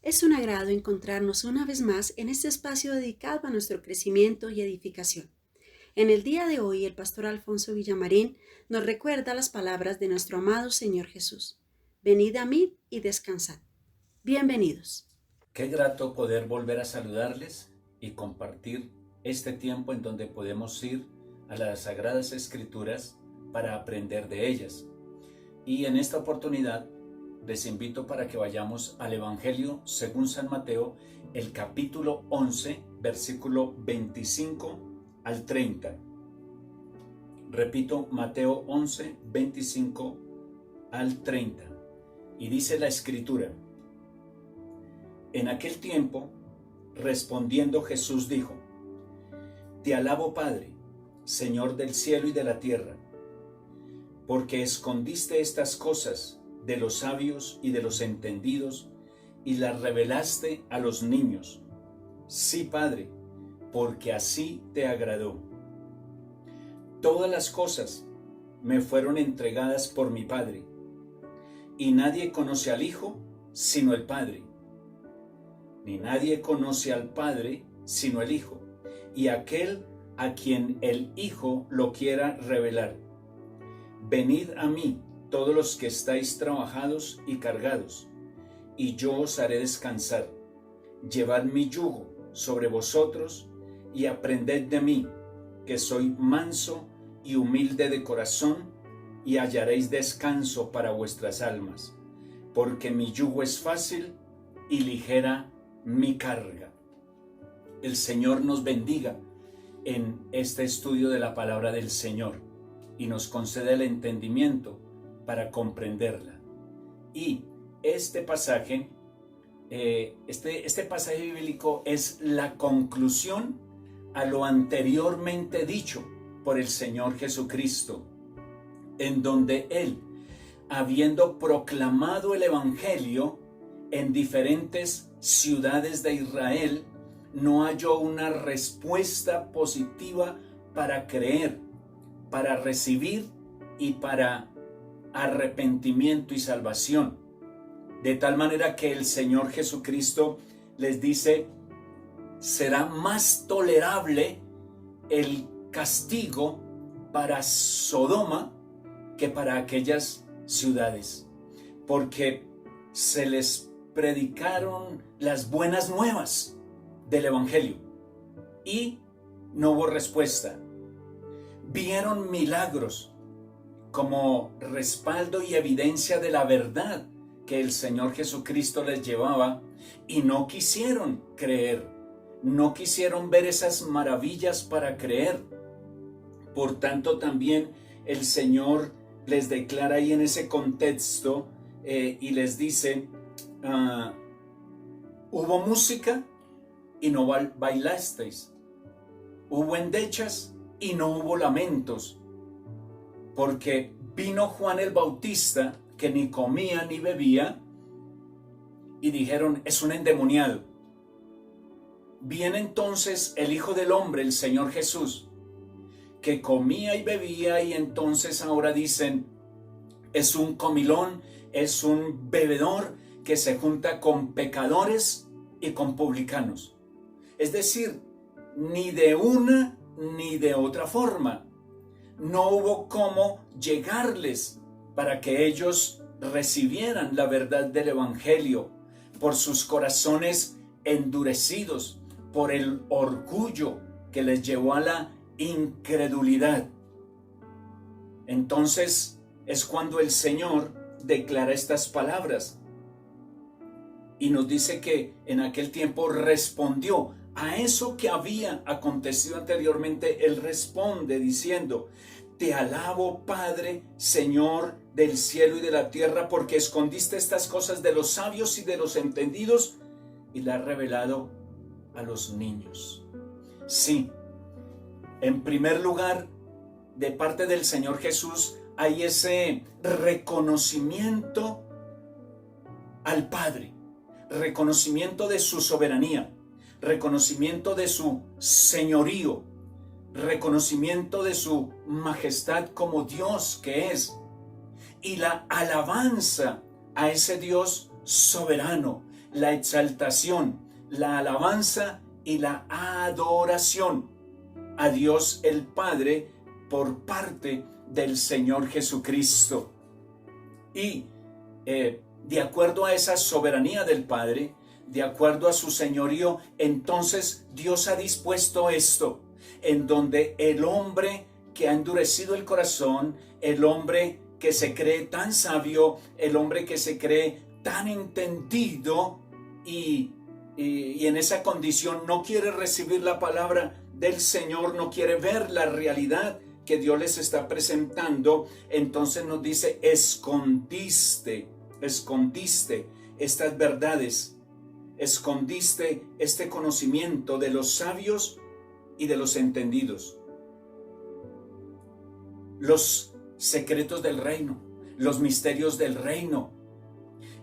Es un agrado encontrarnos una vez más en este espacio dedicado a nuestro crecimiento y edificación. En el día de hoy, el pastor Alfonso Villamarín nos recuerda las palabras de nuestro amado Señor Jesús. Venid a mí y descansad. Bienvenidos. Qué grato poder volver a saludarles y compartir este tiempo en donde podemos ir a las Sagradas Escrituras para aprender de ellas. Y en esta oportunidad les invito para que vayamos al Evangelio según San Mateo, el capítulo 11, versículo 25 al 30. Repito, Mateo 11, 25 al 30. Y dice la Escritura: En aquel tiempo, respondiendo Jesús dijo: Te alabo, Padre, Señor del cielo y de la tierra, porque escondiste estas cosas de los sabios y de los entendidos y las revelaste a los niños. Sí, Padre, porque así te agradó. Todas las cosas me fueron entregadas por mi Padre, y nadie conoce al Hijo sino el Padre, ni nadie conoce al Padre sino el Hijo, y aquel a quien el Hijo lo quiera revelar. Venid a mí, todos los que estáis trabajados y cargados, y yo os haré descansar. Llevad mi yugo sobre vosotros y aprended de mí, que soy manso y humilde de corazón, y hallaréis descanso para vuestras almas, porque mi yugo es fácil y ligera mi carga. El Señor nos bendiga en este estudio de la palabra del Señor y nos concede el entendimiento para comprenderla. Y este pasaje, este pasaje bíblico es la conclusión a lo anteriormente dicho por el Señor Jesucristo, en donde Él, habiendo proclamado el Evangelio en diferentes ciudades de Israel, no halló una respuesta positiva para creer, para recibir y para arrepentimiento y salvación. De tal manera que el Señor Jesucristo les dice: será más tolerable el castigo para Sodoma que para aquellas ciudades, porque se les predicaron las buenas nuevas del Evangelio y no hubo respuesta. Vieron milagros como respaldo y evidencia de la verdad que el Señor Jesucristo les llevaba, y no quisieron creer, no quisieron ver esas maravillas para creer. Por tanto, también el Señor les declara ahí en ese contexto y les dice: hubo música y no bailasteis, hubo endechas y no hubo lamentos, porque vino Juan el Bautista, que ni comía ni bebía, y dijeron: es un endemoniado. Viene entonces el Hijo del Hombre, el Señor Jesús, que comía y bebía, y entonces ahora dicen: es un comilón, es un bebedor que se junta con pecadores y con publicanos. Es decir, ni de una ni de otra forma. No hubo cómo llegarles para que ellos recibieran la verdad del Evangelio, por sus corazones endurecidos, por el orgullo que les llevó a la incredulidad. Entonces es cuando el Señor declara estas palabras y nos dice que en aquel tiempo respondió a eso que había acontecido anteriormente. Él responde diciendo: te alabo, Padre, Señor del cielo y de la tierra, porque escondiste estas cosas de los sabios y de los entendidos y las has revelado a los niños. Sí, en primer lugar, de parte del Señor Jesús hay ese reconocimiento al Padre, reconocimiento de su soberanía, reconocimiento de su señorío, reconocimiento de su majestad como Dios que es, y la alabanza a ese Dios soberano, la exaltación, la alabanza y la adoración a Dios el Padre por parte del Señor Jesucristo. Y de acuerdo a esa soberanía del Padre, de acuerdo a su señorío, entonces Dios ha dispuesto esto, en donde el hombre que ha endurecido el corazón, el hombre que se cree tan sabio, el hombre que se cree tan entendido y en esa condición no quiere recibir la palabra del Señor, no quiere ver la realidad que Dios les está presentando, entonces nos dice: escondiste estas verdades, escondiste este conocimiento de los sabios y de los entendidos, los secretos del reino, los misterios del reino,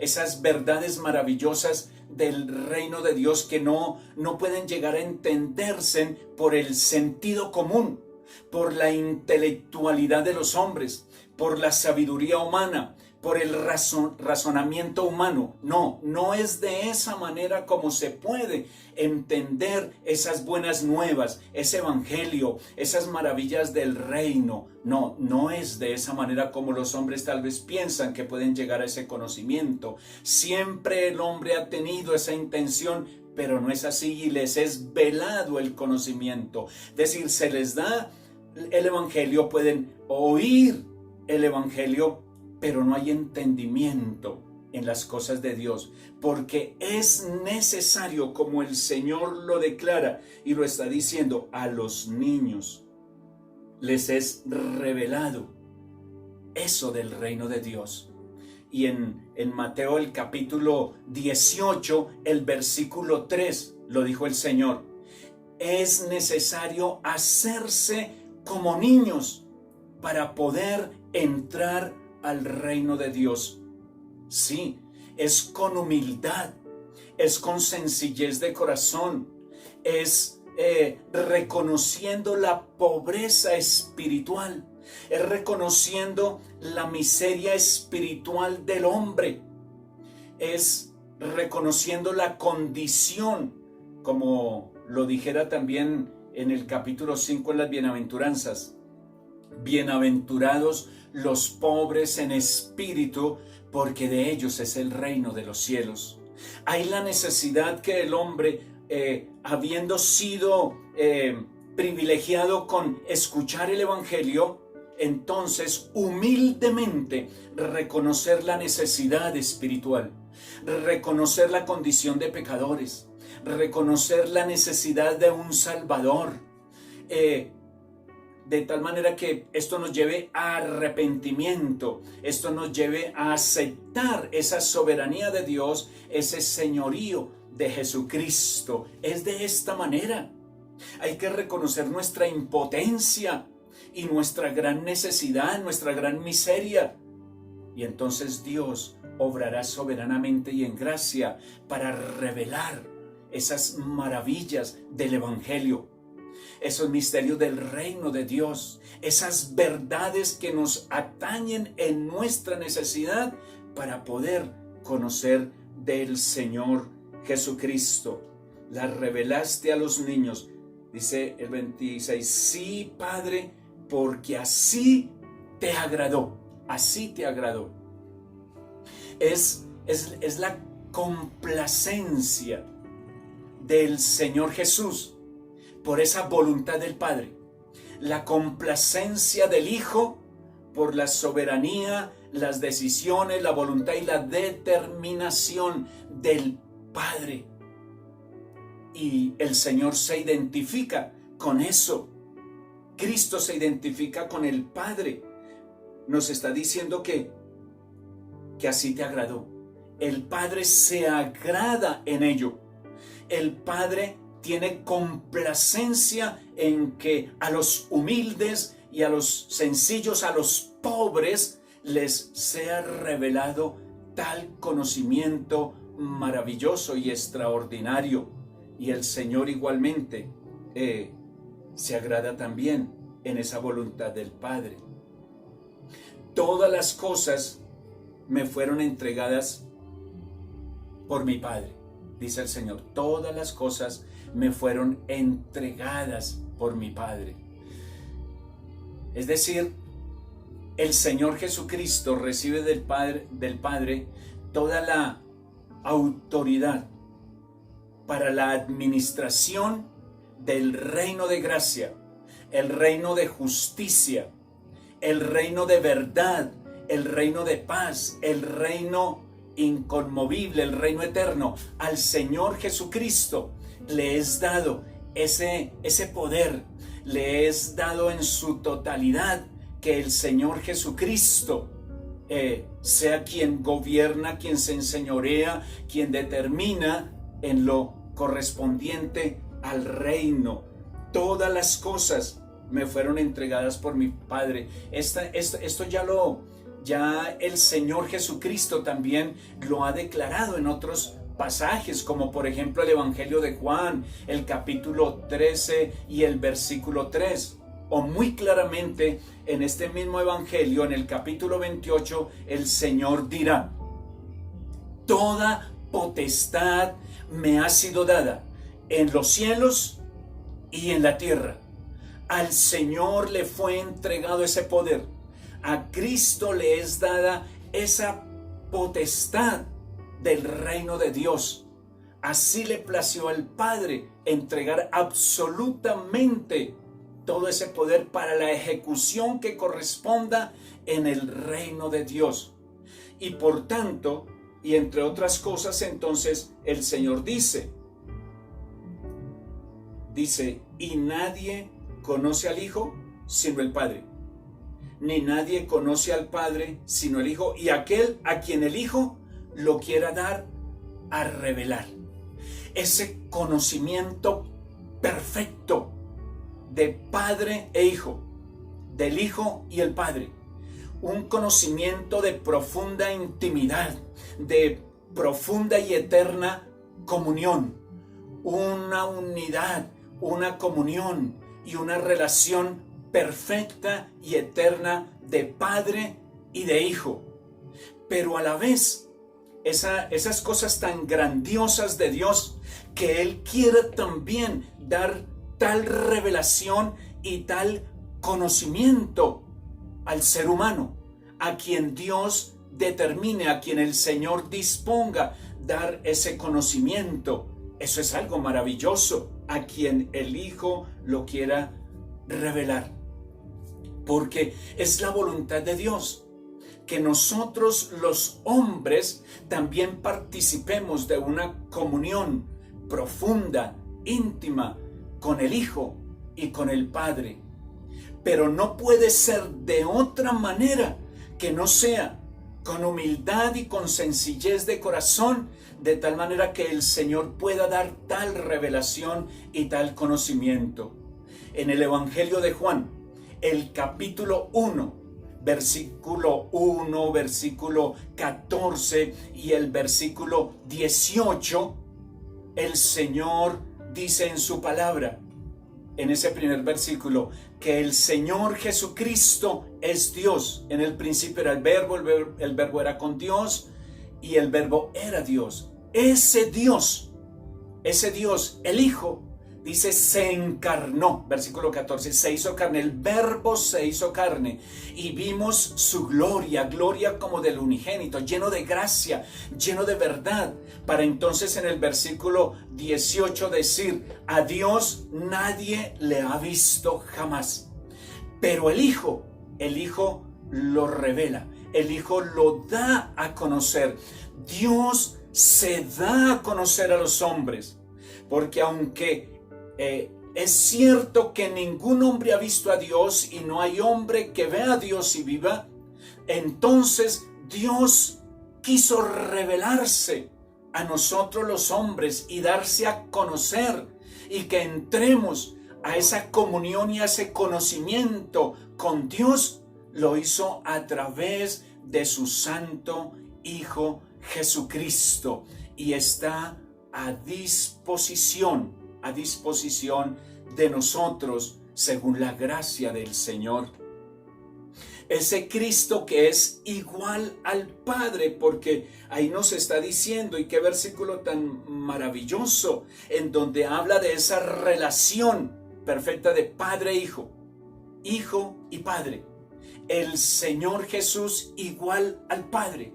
esas verdades maravillosas del reino de Dios que no pueden llegar a entenderse por el sentido común, por la intelectualidad de los hombres, por la sabiduría humana, por el razonamiento humano. No es de esa manera como se puede entender esas buenas nuevas, ese evangelio, esas maravillas del reino. No es de esa manera como los hombres tal vez piensan que pueden llegar a ese conocimiento. Siempre el hombre ha tenido esa intención, pero no es así, y les es velado el conocimiento. Es decir, se les da el evangelio, pueden oír el evangelio, pero no hay entendimiento en las cosas de Dios, porque es necesario, como el Señor lo declara y lo está diciendo, a los niños les es revelado eso del reino de Dios. Y en Mateo el capítulo 18, el versículo 3, lo dijo el Señor: es necesario hacerse como niños para poder entrar al reino de Dios. Sí, es con humildad, es con sencillez de corazón, es reconociendo la pobreza espiritual, es reconociendo la miseria espiritual del hombre, es reconociendo la condición, como lo dijera también en el capítulo 5 en las bienaventuranzas: bienaventurados los pobres en espíritu, porque de ellos es el reino de los cielos. Hay la necesidad que el hombre, habiendo sido privilegiado con escuchar el evangelio, entonces humildemente reconocer la necesidad espiritual, reconocer la condición de pecadores, reconocer la necesidad de un Salvador, de tal manera que esto nos lleve a arrepentimiento, esto nos lleve a aceptar esa soberanía de Dios, ese señorío de Jesucristo. Es de esta manera. Hay que reconocer nuestra impotencia y nuestra gran necesidad, nuestra gran miseria. Y entonces Dios obrará soberanamente y en gracia para revelar esas maravillas del evangelio, esos misterios del reino de Dios, esas verdades que nos atañen en nuestra necesidad para poder conocer del Señor Jesucristo. Las revelaste a los niños, dice el 26, sí, Padre, porque así te agradó, así te agradó. Es la complacencia del Señor Jesús por esa voluntad del Padre, la complacencia del Hijo por la soberanía, las decisiones, la voluntad y la determinación del Padre. Y el Señor se identifica con eso. Cristo se identifica con el Padre. Nos está diciendo que así te agradó. El Padre se agrada en ello. El Padre tiene complacencia en que a los humildes y a los sencillos, a los pobres, les sea revelado tal conocimiento maravilloso y extraordinario. Y el Señor igualmente se agrada también en esa voluntad del Padre. Todas las cosas me fueron entregadas por mi Padre. dice el Señor, todas las cosas me fueron entregadas por mi Padre. Es decir, el Señor Jesucristo recibe del Padre toda la autoridad para la administración del reino de gracia, el reino de justicia, el reino de verdad, el reino de paz, el reino inconmovible, el reino eterno. Al Señor Jesucristo le es dado ese poder, le es dado en su totalidad, que el Señor Jesucristo sea quien gobierna, quien se enseñorea, quien determina en lo correspondiente al reino. Todas las cosas me fueron entregadas por mi Padre. Esto ya el Señor Jesucristo también lo ha declarado en otros pasajes, como por ejemplo el Evangelio de Juan, el capítulo 13 y el versículo 3. O muy claramente en este mismo Evangelio, en el capítulo 28, el Señor dirá: toda potestad me ha sido dada en los cielos y en la tierra. Al Señor le fue entregado ese poder. A Cristo le es dada esa potestad del reino de Dios. Así le plació al Padre entregar absolutamente todo ese poder para la ejecución que corresponda en el reino de Dios. Y por tanto, y entre otras cosas, entonces el Señor dice, y nadie conoce al Hijo sino el Padre, ni nadie conoce al Padre sino el Hijo, y aquel a quien el Hijo lo quiera dar a revelar. Ese conocimiento perfecto de Padre e Hijo, del Hijo y el Padre, un conocimiento de profunda intimidad, de profunda y eterna comunión, una unidad, una comunión y una relación perfecta y eterna de Padre y de Hijo. Pero a la vez, esas cosas tan grandiosas de Dios, que Él quiere también dar tal revelación y tal conocimiento al ser humano, a quien Dios determine, a quien el Señor disponga dar ese conocimiento. Eso es algo maravilloso, a quien el Hijo lo quiera revelar, porque es la voluntad de Dios que nosotros los hombres también participemos de una comunión profunda, íntima, con el Hijo y con el Padre. Pero no puede ser de otra manera que no sea con humildad y con sencillez de corazón, de tal manera que el Señor pueda dar tal revelación y tal conocimiento. En el Evangelio de Juan, el capítulo 1, versículo 1, versículo 14 y el versículo 18, el Señor dice en su palabra, en ese primer versículo, que el Señor Jesucristo es Dios. En el principio era el verbo era con Dios y el verbo era Dios. Ese Dios, el Hijo, dice, se encarnó, versículo 14, se hizo carne, el verbo se hizo carne y vimos su gloria como del unigénito, lleno de gracia, lleno de verdad, para entonces en el versículo 18 decir, a Dios nadie le ha visto jamás, pero el Hijo lo revela, el Hijo lo da a conocer. Dios se da a conocer a los hombres, porque aunque es cierto que ningún hombre ha visto a Dios y no hay hombre que vea a Dios y viva, entonces Dios quiso revelarse a nosotros los hombres y darse a conocer y que entremos a esa comunión y a ese conocimiento con Dios. Lo hizo a través de su santo Hijo Jesucristo y está a disposición de nosotros según la gracia del Señor. ese Cristo que es igual al Padre, porque ahí nos está diciendo, y qué versículo tan maravilloso, en donde habla de esa relación perfecta de Padre e Hijo, Hijo y Padre. El Señor Jesús igual al Padre,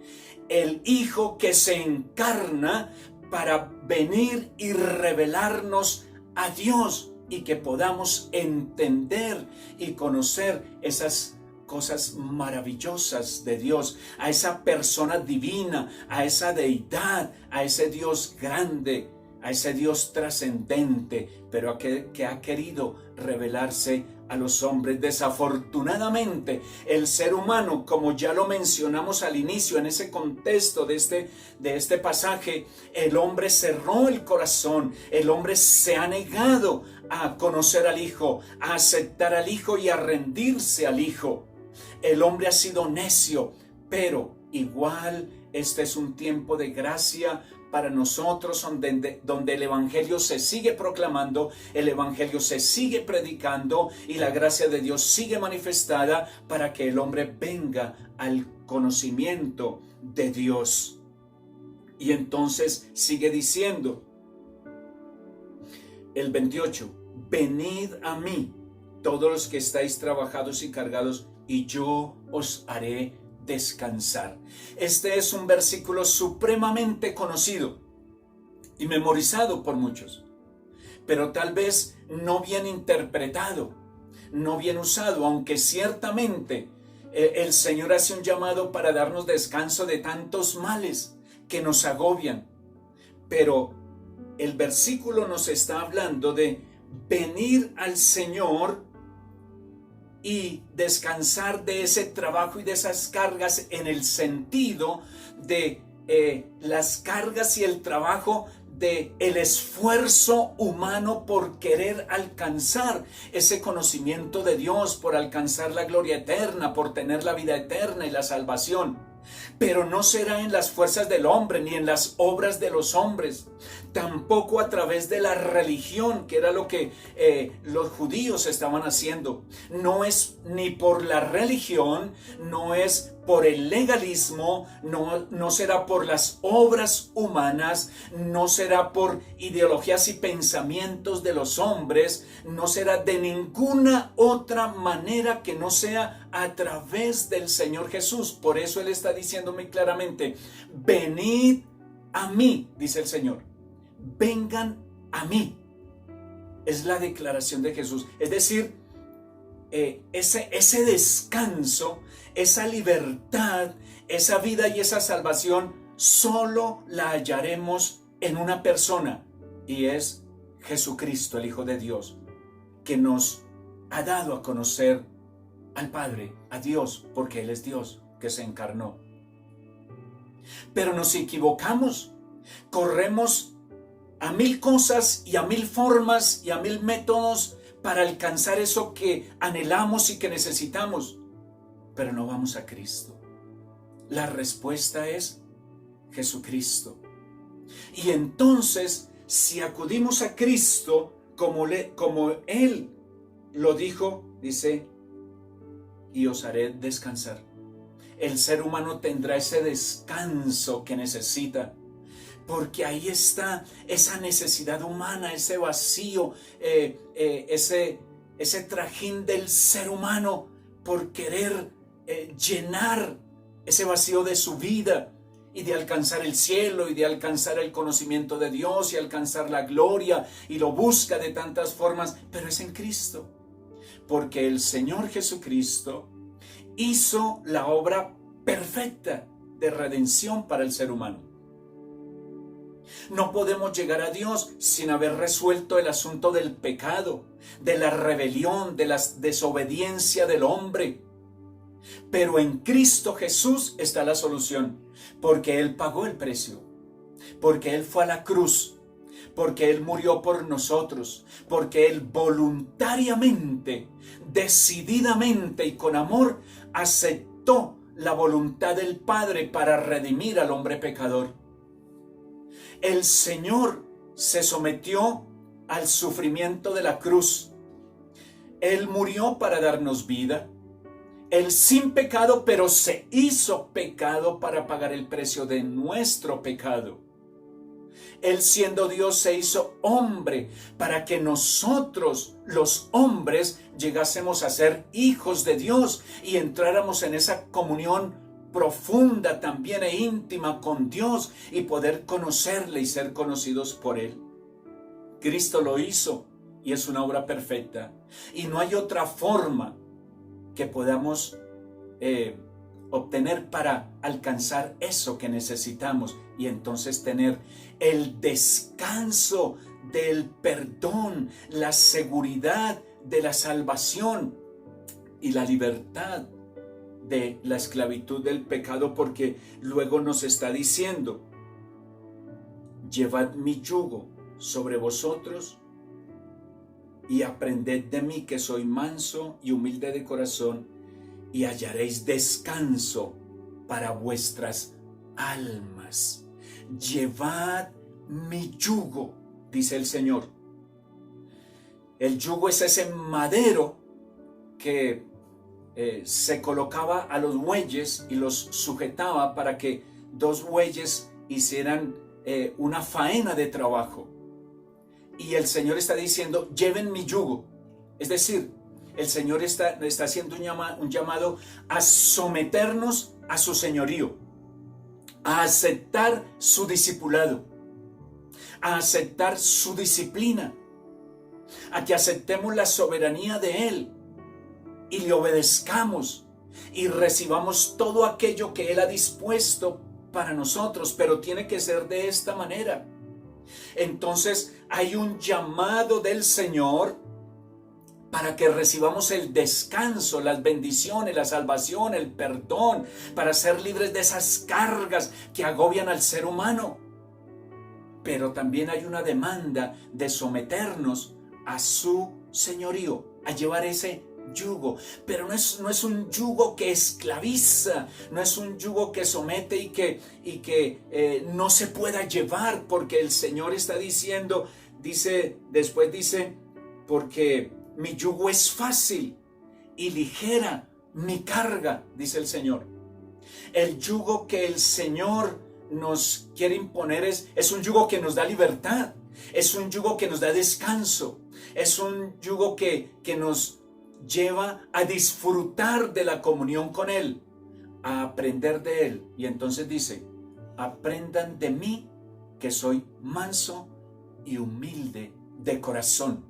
el Hijo que se encarna para venir y revelarnos a Dios y que podamos entender y conocer esas cosas maravillosas de Dios, a esa persona divina, a esa deidad, a ese Dios grande, a ese Dios trascendente, pero que ha querido revelarse a los hombres. Desafortunadamente, el ser humano, como ya lo mencionamos al inicio, en ese contexto de este pasaje, el hombre cerró el corazón, el hombre se ha negado a conocer al Hijo, a aceptar al Hijo y a rendirse al Hijo. El hombre ha sido necio, pero igual este es un tiempo de gracia para nosotros, donde el Evangelio se sigue proclamando, el Evangelio se sigue predicando y la gracia de Dios sigue manifestada para que el hombre venga al conocimiento de Dios. Y entonces sigue diciendo el 28, venid a mí, todos los que estáis trabajados y cargados, y yo os haré descansar. Este es un versículo supremamente conocido y memorizado por muchos, pero tal vez no bien interpretado, no bien usado, aunque ciertamente el Señor hace un llamado para darnos descanso de tantos males que nos agobian. Pero el versículo nos está hablando de venir al Señor y descansar de ese trabajo y de esas cargas, en el sentido de las cargas y el trabajo de el esfuerzo humano por querer alcanzar ese conocimiento de Dios, por alcanzar la gloria eterna, por tener la vida eterna y la salvación. Pero no será en las fuerzas del hombre ni en las obras de los hombres, tampoco a través de la religión, que era lo que los judíos estaban haciendo. No es ni por la religión, no es por el legalismo, no será por las obras humanas, no será por ideologías y pensamientos de los hombres, no será de ninguna otra manera que no sea a través del Señor Jesús. Por eso Él está diciendo muy claramente, venid a mí, dice el Señor, vengan a mí. Es la declaración de Jesús, es decir, ese descanso, esa libertad, esa vida y esa salvación solo la hallaremos en una persona, y es Jesucristo, el Hijo de Dios, que nos ha dado a conocer al Padre, a Dios, porque Él es Dios que se encarnó. Pero nos equivocamos, corremos a mil cosas y a mil formas y a mil métodos para alcanzar eso que anhelamos y que necesitamos, pero no vamos a Cristo. La respuesta es Jesucristo. Y entonces, si acudimos a Cristo, como Él lo dijo, dice, y os haré descansar. El ser humano tendrá ese descanso que necesita, porque ahí está esa necesidad humana, ese vacío, ese trajín del ser humano por querer llenar ese vacío de su vida y de alcanzar el cielo y de alcanzar el conocimiento de Dios y alcanzar la gloria, y lo busca de tantas formas, pero es en Cristo, porque el Señor Jesucristo hizo la obra perfecta de redención para el ser humano. No podemos llegar a Dios sin haber resuelto el asunto del pecado, de la rebelión, de la desobediencia del hombre. Pero en Cristo Jesús está la solución, porque Él pagó el precio, porque Él fue a la cruz, porque Él murió por nosotros, porque Él voluntariamente, decididamente y con amor aceptó la voluntad del Padre para redimir al hombre pecador. El Señor se sometió al sufrimiento de la cruz. Él murió para darnos vida. Él sin pecado, pero se hizo pecado para pagar el precio de nuestro pecado. Él siendo Dios se hizo hombre para que nosotros, los hombres, llegásemos a ser hijos de Dios y entráramos en esa comunión profunda también e íntima con Dios y poder conocerle y ser conocidos por Él. Cristo lo hizo y es una obra perfecta. Y no hay otra forma que podamos obtener para alcanzar eso que necesitamos y entonces tener el descanso del perdón, la seguridad de la salvación y la libertad de la esclavitud del pecado, porque luego nos está diciendo: llevad mi yugo sobre vosotros y aprended de mí, que soy manso y humilde de corazón, y hallaréis descanso para vuestras almas. Llevad mi yugo, dice el Señor. El yugo es ese madero que se colocaba a los bueyes y los sujetaba para que dos bueyes hicieran una faena de trabajo. Y el Señor está diciendo: lleven mi yugo. Es decir, el Señor está haciendo un llamado a someternos a su señorío, a aceptar su discipulado, a aceptar su disciplina, a que aceptemos la soberanía de Él y le obedezcamos y recibamos todo aquello que Él ha dispuesto para nosotros, pero tiene que ser de esta manera. Entonces hay un llamado del Señor para que recibamos el descanso, las bendiciones, la salvación, el perdón, para ser libres de esas cargas que agobian al ser humano. Pero también hay una demanda de someternos a su señorío, a llevar ese yugo. Pero no es un yugo que esclaviza, no es un yugo que somete y que no se pueda llevar, porque el Señor está diciendo, después dice, porque mi yugo es fácil y ligera mi carga, dice el Señor. El yugo que el Señor nos quiere imponer es un yugo que nos da libertad, es un yugo que nos da descanso, es un yugo que nos lleva a disfrutar de la comunión con Él, a aprender de Él. Y entonces dice: aprendan de mí, que soy manso y humilde de corazón.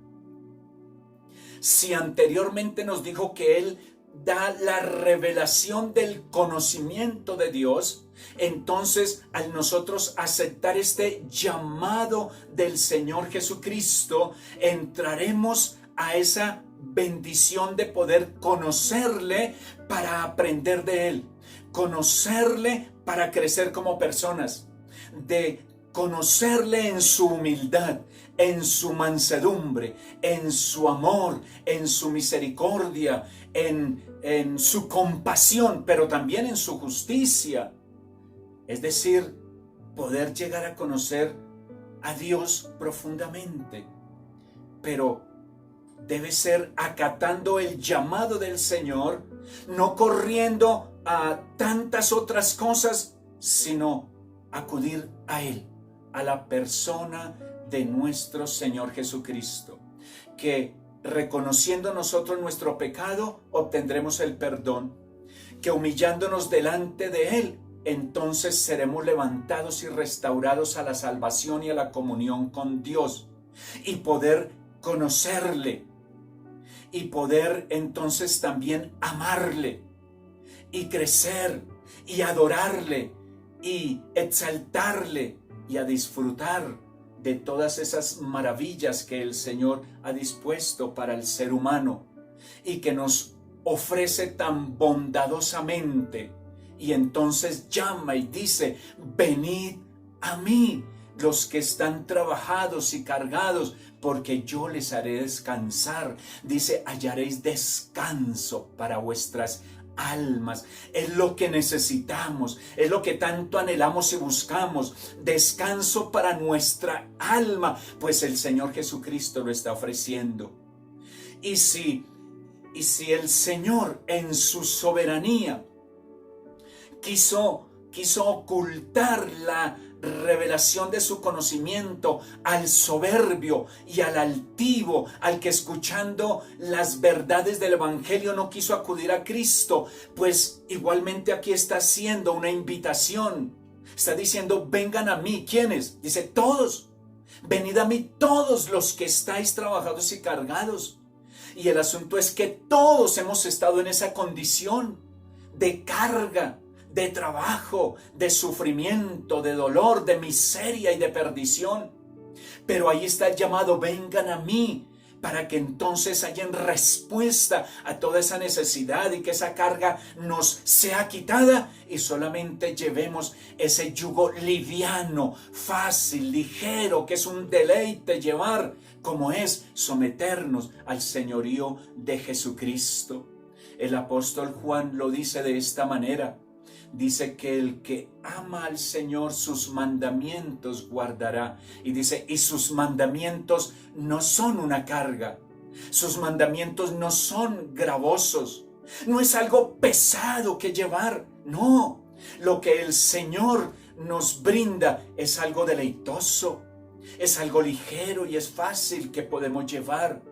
Si anteriormente nos dijo que Él da la revelación del conocimiento de Dios, entonces al nosotros aceptar este llamado del Señor Jesucristo, entraremos a esa bendición de poder conocerle para aprender de Él, conocerle para crecer como personas, de conocerle en su humildad, en su mansedumbre, en su amor, en su misericordia, en su compasión, pero también en su justicia. Es decir, poder llegar a conocer a Dios profundamente, pero debe ser acatando el llamado del Señor, no corriendo a tantas otras cosas, sino acudir a Él, a la persona de nuestro Señor Jesucristo, que reconociendo nosotros nuestro pecado, obtendremos el perdón, que humillándonos delante de Él, entonces seremos levantados y restaurados a la salvación y a la comunión con Dios, y poder conocerle, y poder entonces también amarle, y crecer, y adorarle, y exaltarle, y a disfrutar de todas esas maravillas que el Señor ha dispuesto para el ser humano y que nos ofrece tan bondadosamente. Y entonces llama y dice: venid a mí, los que están trabajados y cargados, porque yo les haré descansar. Dice: hallaréis descanso para vuestras almas. Es lo que necesitamos, es lo que tanto anhelamos y buscamos, descanso para nuestra alma, pues el Señor Jesucristo lo está ofreciendo. Y si Y si el Señor en su soberanía quiso ocultar la revelación de su conocimiento al soberbio y al altivo, al que escuchando las verdades del Evangelio no quiso acudir a Cristo, pues igualmente aquí está haciendo una invitación. Está diciendo, vengan a mí. ¿Quiénes? Dice, todos. Venid a mí todos los que estáis trabajados y cargados. Y el asunto es que todos hemos estado en esa condición de carga, de trabajo, de sufrimiento, de dolor, de miseria y de perdición. Pero ahí está el llamado, vengan a mí, para que entonces hayan respuesta a toda esa necesidad y que esa carga nos sea quitada y solamente llevemos ese yugo liviano, fácil, ligero, que es un deleite llevar, como es someternos al señorío de Jesucristo. El apóstol Juan lo dice de esta manera. Dice que el que ama al Señor sus mandamientos guardará. Y dice, y sus mandamientos no son una carga. Sus mandamientos no son gravosos. No es algo pesado que llevar. No, lo que el Señor nos brinda es algo deleitoso. Es algo ligero y es fácil que podemos llevar.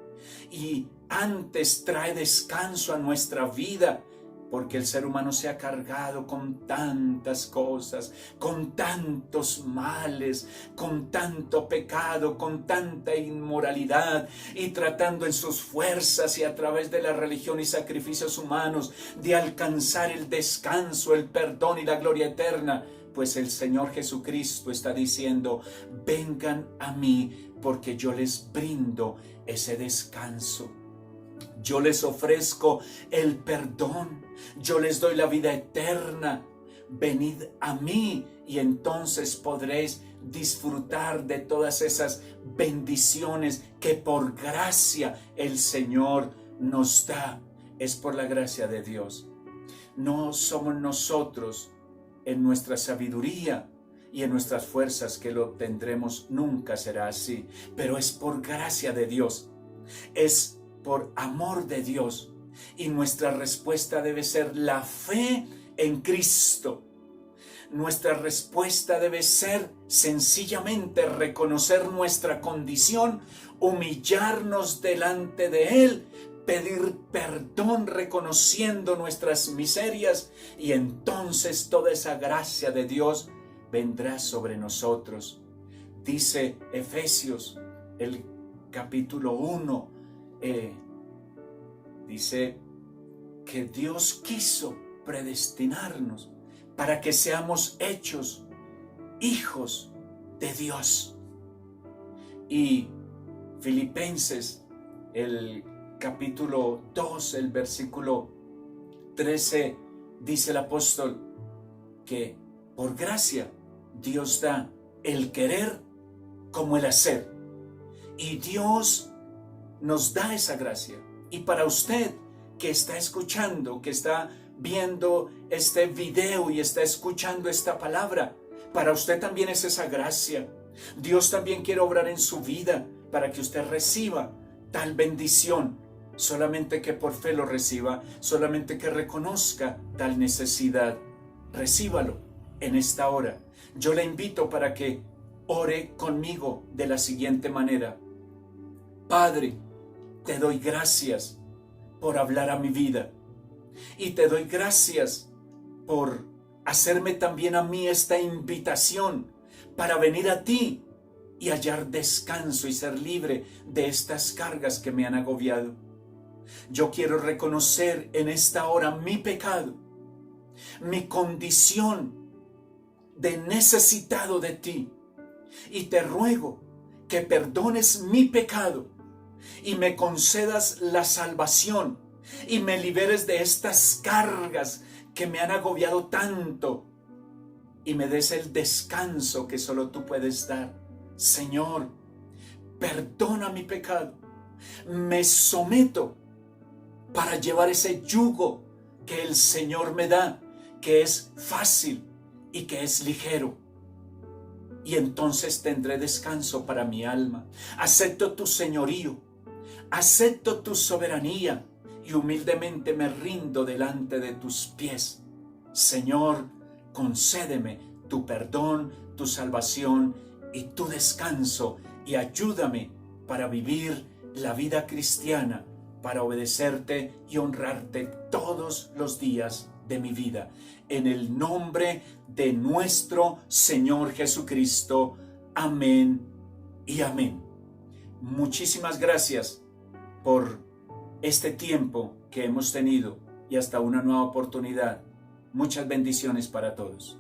Y antes trae descanso a nuestra vida. Porque el ser humano se ha cargado con tantas cosas, con tantos males, con tanto pecado, con tanta inmoralidad, y tratando en sus fuerzas y a través de la religión y sacrificios humanos de alcanzar el descanso, el perdón y la gloria eterna. Pues el Señor Jesucristo está diciendo, vengan a mí porque yo les brindo ese descanso. Yo les ofrezco el perdón, yo les doy la vida eterna. Venid a mí y entonces podréis disfrutar de todas esas bendiciones que por gracia el Señor nos da. Es por la gracia de Dios. No somos nosotros en nuestra sabiduría y en nuestras fuerzas que lo obtendremos, nunca será así. Pero es por gracia de Dios. Es por amor de Dios, y nuestra respuesta debe ser la fe en Cristo. Nuestra respuesta debe ser sencillamente reconocer nuestra condición, humillarnos delante de Él, pedir perdón reconociendo nuestras miserias, y entonces toda esa gracia de Dios vendrá sobre nosotros. Dice Efesios, el capítulo 1, dice que Dios quiso predestinarnos para que seamos hechos hijos de Dios. Y Filipenses, el capítulo 2, el versículo 13, dice el apóstol que por gracia Dios da el querer como el hacer. Y Dios nos da esa gracia. Y para usted que está escuchando, que está viendo este video y está escuchando esta palabra, para usted también es esa gracia. Dios también quiere obrar en su vida para que usted reciba tal bendición. Solamente que por fe lo reciba, solamente que reconozca tal necesidad. Recíbalo en esta hora. Yo le invito para que ore conmigo de la siguiente manera. Padre, te doy gracias por hablar a mi vida y te doy gracias por hacerme también a mí esta invitación para venir a ti y hallar descanso y ser libre de estas cargas que me han agobiado. Yo quiero reconocer en esta hora mi pecado, mi condición de necesitado de ti, y te ruego que perdones mi pecado y me concedas la salvación y me liberes de estas cargas que me han agobiado tanto y me des el descanso que solo tú puedes dar. Señor, perdona mi pecado, me someto para llevar ese yugo que el Señor me da, que es fácil y que es ligero. Y entonces tendré descanso para mi alma. Acepto tu señorío, acepto tu soberanía y humildemente me rindo delante de tus pies. Señor, concédeme tu perdón, tu salvación y tu descanso, y ayúdame para vivir la vida cristiana, para obedecerte y honrarte todos los días de mi vida. En el nombre de nuestro Señor Jesucristo. Amén y amén. Muchísimas gracias por este tiempo que hemos tenido y hasta una nueva oportunidad. Muchas bendiciones para todos.